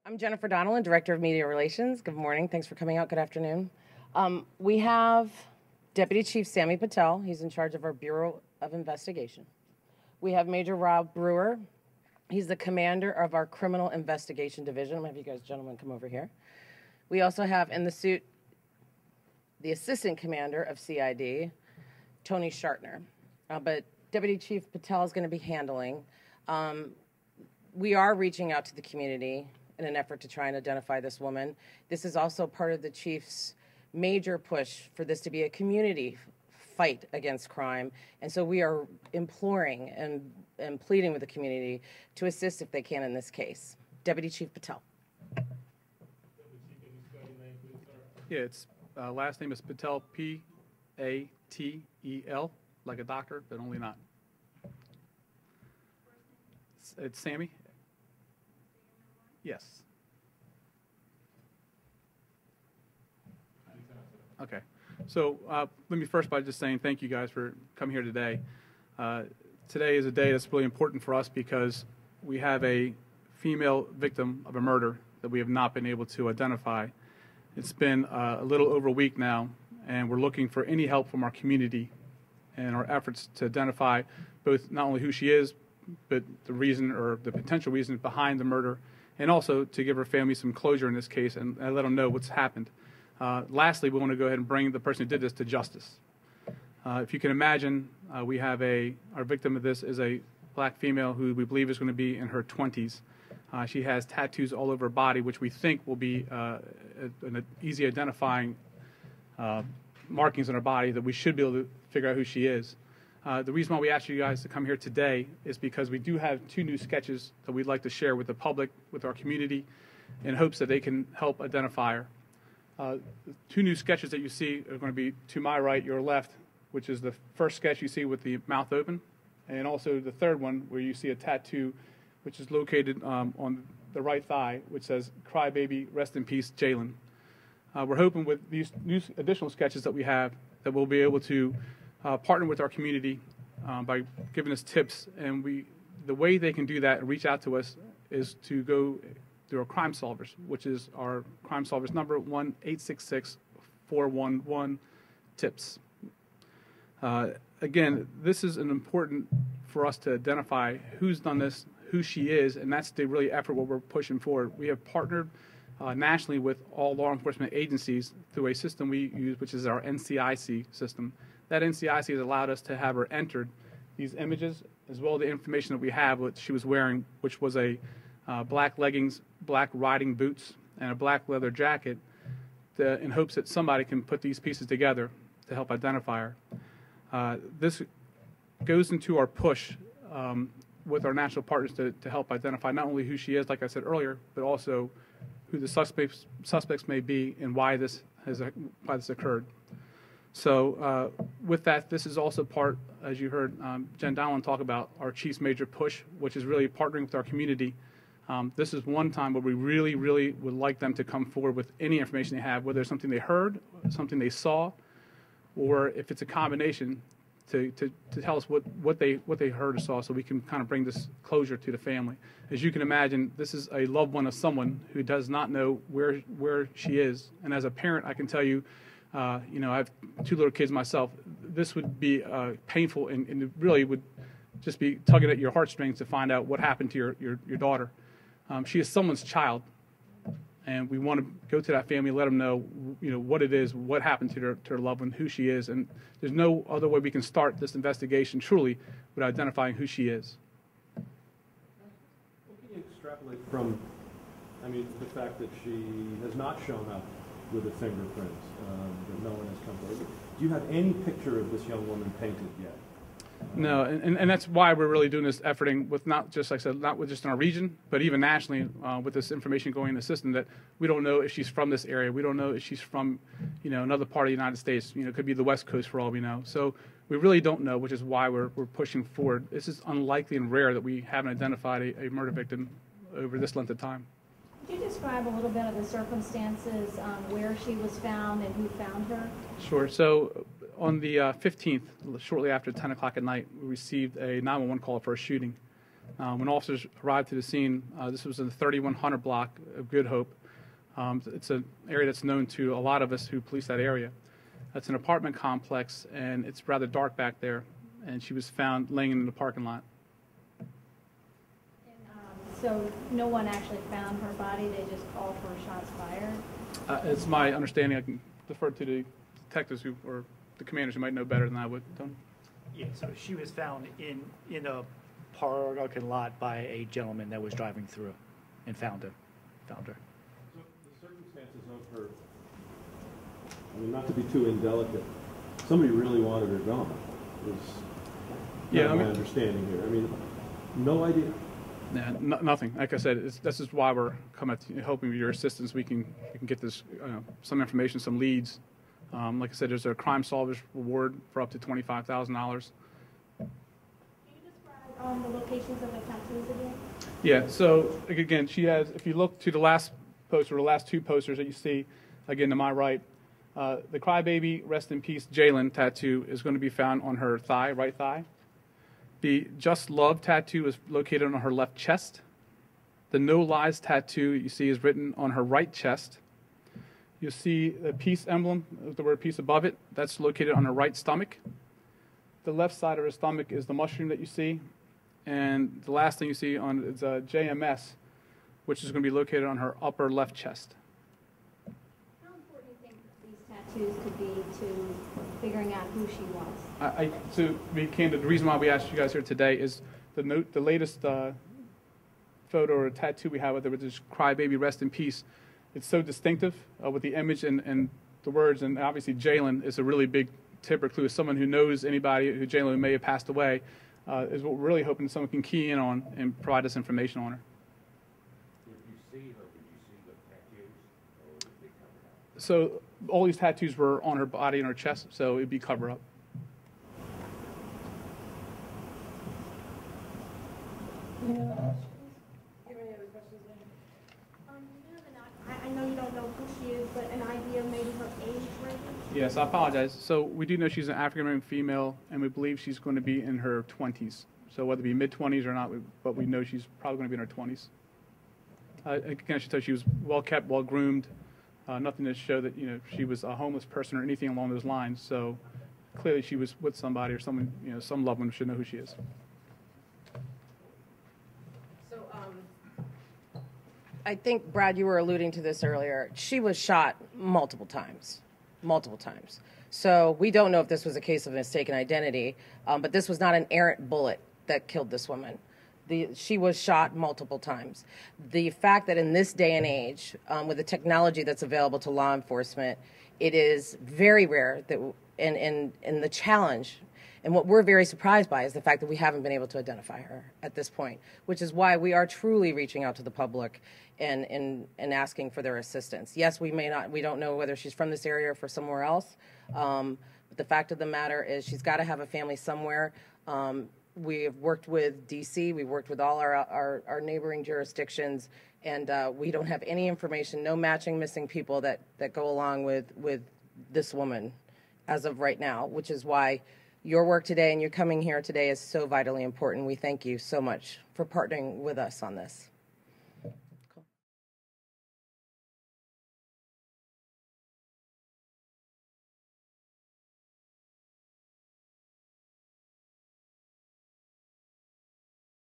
I'm Jennifer Donnellan, Director of Media Relations. Good morning. Thanks for coming out. Good afternoon. We have Deputy Chief Sammy Patel. He's in charge of our Bureau of Investigation. We have Major Rob Brewer. He's the commander of our Criminal Investigation Division. I'm going to have you guys gentlemen come over here. We also have in the suit the Assistant Commander of CID, Tony Shartner. But Deputy Chief Patel is going to be handling. We are reaching out to the community in an effort to try and identify this woman. This is also part of the chief's major push for this to be a community fight against crime. And so we are imploring and pleading with the community to assist if they can in this case. Deputy Chief Patel. Yeah, its last name is Patel, P-A-T-E-L, like a doctor, but only not. It's Sammy? Yes. Okay. So let me first by just saying thank you guys for coming here today. Today is a day that's really important for us because we have a female victim of a murder that we have not been able to identify. It's been a little over a week now, and we're looking for any help from our community and our efforts to identify both not only who she is, but the reason or the potential reason behind the murder, and also to give her family some closure in this case and let them know what's happened. Lastly, we want to go ahead and bring the person who did this to justice. If you can imagine, we have our victim of this is a black female who we believe is going to be in her 20s. She has tattoos all over her body, which we think will be an easy identifying markings on her body that we should be able to figure out who she is. The reason why we asked you guys to come here today is because we do have 2 new sketches that we'd like to share with the public, with our community, in hopes that they can help identify her. The 2 new sketches that you see are going to be to my right, your left, which is the first sketch you see with the mouth open, and also the third one where you see a tattoo which is located on the right thigh, which says, "Cry baby, rest in peace, Jalen." We're hoping with these new additional sketches that we have that we'll be able to partner with our community by giving us tips, and the way they can do that and reach out to us is to go through our Crime Solvers, which is our Crime Solvers number 1-866-411-TIPS. Again, this is an important for us to identify who's done this, who she is, and that's the really effort what we're pushing forward. We have partnered nationally with all law enforcement agencies through a system we use, which is our NCIC system. That NCIC has allowed us to have her entered these images, as well as the information that we have, what she was wearing, which was a black leggings, black riding boots, and a black leather jacket, in hopes that somebody can put these pieces together to help identify her. This goes into our push with our national partners to help identify not only who she is, like I said earlier, but also who the suspects may be and why this occurred. So with that, this is also part, as you heard Jen Dowland talk about, our chief's major push, which is really partnering with our community. This is one time where we really, really would like them to come forward with any information they have, whether it's something they heard, something they saw, or if it's a combination, to tell us what they heard or saw, so we can kind of bring this closure to the family. As you can imagine, this is a loved one of someone who does not know where she is, and as a parent, I can tell you, I have 2 little kids myself. This would be painful, and it really would just be tugging at your heartstrings to find out what happened to your daughter. She is someone's child, and we want to go to that family, let them know, what it is, what happened to her loved one, who she is, and there's no other way we can start this investigation truly without identifying who she is. What can you extrapolate from, the fact that she has not shown up with the fingerprints, that no one has come forward? Do you have any picture of this young woman painted yet? No, and that's why we're really doing this efforting with not just, like I said, not with just in our region, but even nationally with this information going in the system, that we don't know if she's from this area. We don't know if she's from, another part of the United States. It could be the West Coast for all we know. So we really don't know, which is why we're pushing forward. This is unlikely and rare that we haven't identified a murder victim over this length of time. Could you describe a little bit of the circumstances where she was found and who found her? Sure. So on the 15th, shortly after 10 o'clock at night, we received a 911 call for a shooting. When officers arrived to the scene, this was in the 3100 block of Good Hope. It's an area that's known to a lot of us who police that area. It's an apartment complex, and it's rather dark back there, and she was found laying in the parking lot. So no one actually found her body, they just called for shots fired? It's my understanding. I can defer to the detectives or the commanders who might know better than I would. Tony? Yeah, so she was found in a parking lot by a gentleman that was driving through and found her. So the circumstances of her, I mean, not to be too indelicate, somebody really wanted her gone, is my understanding here. I mean, no idea. Yeah, nothing. Like I said, this is why we're coming to hoping with your assistance we can get this some information, some leads. Like I said, there's a crime solvers reward for up to $25,000. Can you describe the locations of the tattoos again? Yeah. So again, she has. If you look to the last poster, or the last two posters that you see, again to my right, the Crybaby Rest in Peace Jalen tattoo is going to be found on her thigh, right thigh. The Just Love tattoo is located on her left chest. The No Lies tattoo you see is written on her right chest. You'll see the peace emblem, the word peace above it. That's located on her right stomach. The left side of her stomach is the mushroom that you see. And the last thing you see on is a JMS, which is going to be located on her upper left chest. How important do you think these tattoos could be to figuring out who she was? To be candid, the reason why we asked you guys here today is the latest photo or tattoo we have with her, which is Crybaby Rest in Peace. It's so distinctive with the image and the words, and obviously Jalen is a really big tip or clue. As someone who knows anybody who Jalen may have passed away, is what we're really hoping someone can key in on and provide us information on her. If you see her, did you see the tattoos, or would it be covered up? So all these tattoos were on her body and her chest, so it'd be covered up. I know you don't know who she is, but an idea of maybe her age range? Yes, I apologize. So we do know she's an African-American female, and we believe she's going to be in her 20s. So whether it be mid-20s or not, but we know she's probably going to be in her 20s. Again, I should tell you she was well-kept, well-groomed, nothing to show that she was a homeless person or anything along those lines. So clearly she was with somebody or someone, some loved one should know who she is. I think, Brad, you were alluding to this earlier. She was shot multiple times. So we don't know if this was a case of mistaken identity, but this was not an errant bullet that killed this woman. She was shot multiple times. The fact that in this day and age, with the technology that's available to law enforcement, it is very rare that, and the challenge. And what we're very surprised by is the fact that we haven't been able to identify her at this point, which is why we are truly reaching out to the public and asking for their assistance. Yes, we don't know whether she's from this area or from somewhere else, but the fact of the matter is she's got to have a family somewhere. We have worked with D.C., we've worked with all our neighboring jurisdictions, and we don't have any information, no matching missing people that go along with this woman as of right now, which is why your work today and you coming here today is so vitally important. We thank you so much for partnering with us on this.